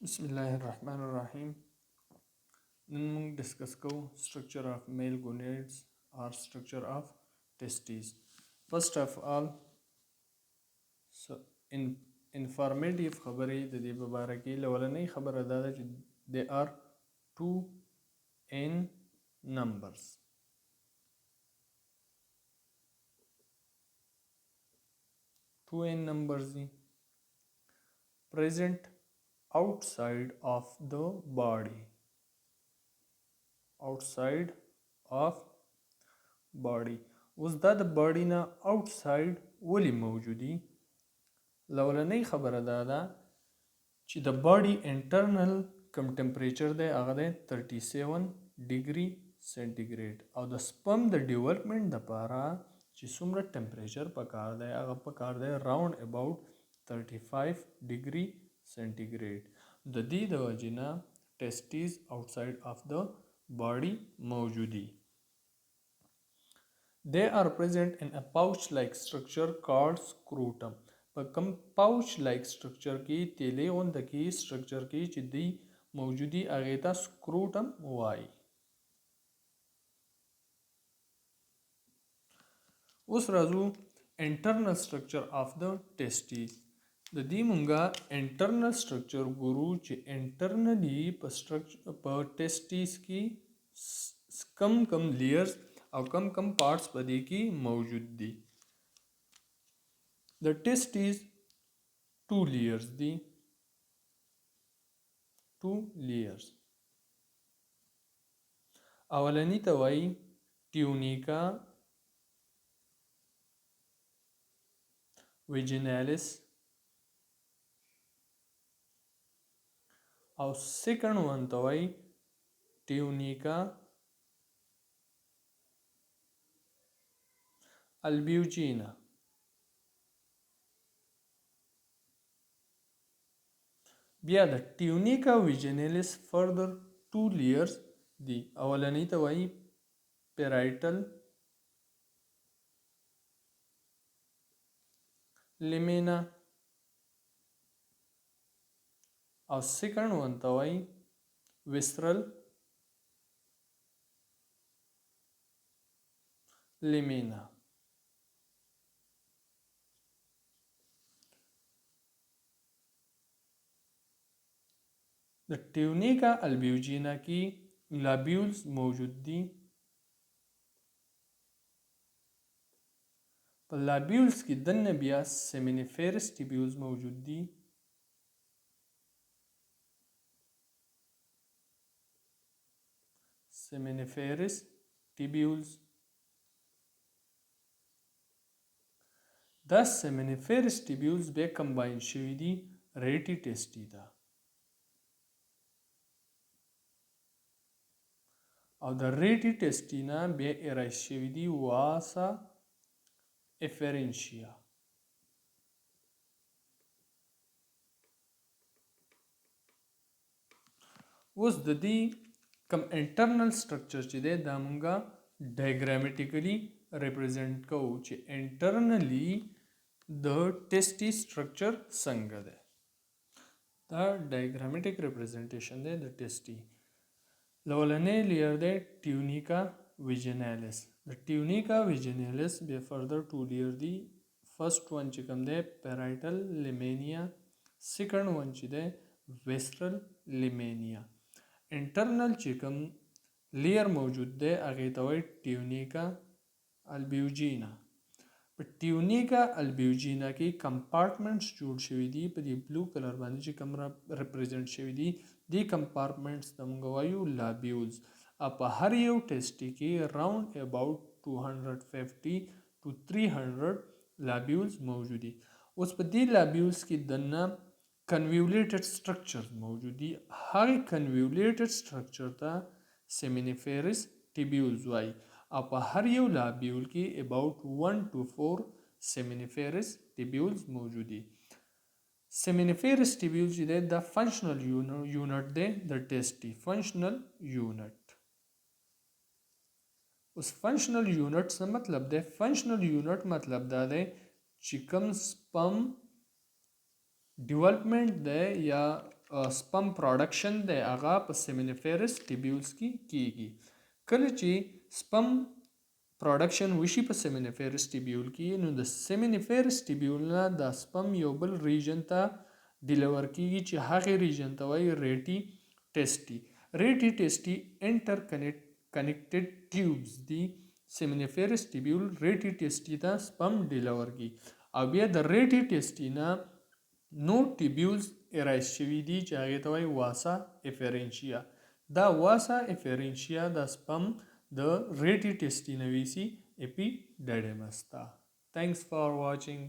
بسم الله الرحمن الرحیم. نن موږ ډسکس کوو structure of male gonads or structure of testes. First of all, so in informative خبرې د دې په باره کې لولنۍ خبره دا ده چې they are two in numbers. Two in numbers دي present outside of the body. Outside of body. اوس دا د باډي نه outside ولې موجودي؟ لولنۍ خبره دا ده چې د باډي انټرنل کم ټمپریچر دی هغه دی 37 ډیګري سنټیګریډ او د سپم د ډیولپمنٹ دپاره چې څومره ټمپریچر پکار دی هغه پکار دی راوند اباوټ 35 ډیګري سنټیګریډ. د دې د وجې نه ټیسټیز outside of the body موجودي. They are present in a pouch-like structure called scrotum. په کوم pouch-like structure کې تیلې غونده کې structure کې چې دی موجودي هغې ته scrotum وایي. اوس راځو internal structure of the testes. د دې مونږه internal structure ګورو چې internally په testes کې کم layers او کم پارټس په دې کې موجود دي. د testes two layers دي. two layers. اولنی ته وایي tunica vaginalis او second one ته وایي tunica albugina. بیا د tunica vaginalis further two layers دي. اولنی ته وایي parietal lamina او second one ته وایي visceral lamina. د tunica albugina کې labules موجود دي. په labules کې دننه بیا seminiferous tubules موجود دي. seminiferous tubules. دا seminiferous tubules بیا کمباین شوي دي ریټي ټیسټي ته او د ریټي ټیسټي نه بیا ایرایز شوي دي واسا افرنشیا. اوس د دې کم انټرنل سټرکچر چې دی دا مونږه ډایګرامیټیکلی ریپرزینټ کوو چې انټرنلی د ټیسټي سټرکچر څنګه دی. دا ډایګرامیټیک ریپرزینټیشن دی د ټیسټي. لولنی لیر دی tunica vaginalis. د tunica vaginalis بیا further two layer دی. first one چې کوم دی parietal lamina, second one چې دی visceral lamina. internal چې کوم layer موجود دی هغې ته وایي tunica albugina. په tunica albugina کې کمپارټمنټس جوړ شوي دي په دې بلو کلر باندې چې کوم ریپرزینټ شوي دي دې کمپارټمنټس ته موږ وایو labules. او په هر یو ټیسټي کې راوند اباوټ 250 to 300 labules موجود دي. اوس په دې labules کې دننه convoluted structure موجود دي. هر convoluted structure ته seminiferous tubules وایي او په هر یو لابیول کې about 1 to 4 seminiferous tubules موجود دي. seminiferous tubules چې دی دا functional unit دی د ټیسټي functional unit. اوس functional unit څه مطلب دی؟ functional unit مطلب دا دی چې کوم sperm development دی یا سپم پروډکشن دی هغه په سیمینیفیرس ټیبیولز کې کیږي. کله چې سپم پروډکشن وشي په سیمینیفیرس ټیبیول کې، نو د سیمینیفیرس ټیبیول نه د سپم یو بل ریجن ته ډیلیور کیږي چې هغې ریجن ته وایي ریټي ټیسټي. ریټي ټیسټي انټر کنیکټډ ټیوبز دي. سیمینیفیرس ټیبیول ریټي ټیسټي ته سپم ډیلیور کی او بیا د ریټي ټیسټي نه نو ټیبیولز ارایز شوي دي چې هغې ته وایي واسا افرینشیا. دا واسا افرینشیا د سپم د ریټي ټیسټي نه ویسي اپیډیډیمس ته. Thanks for watching.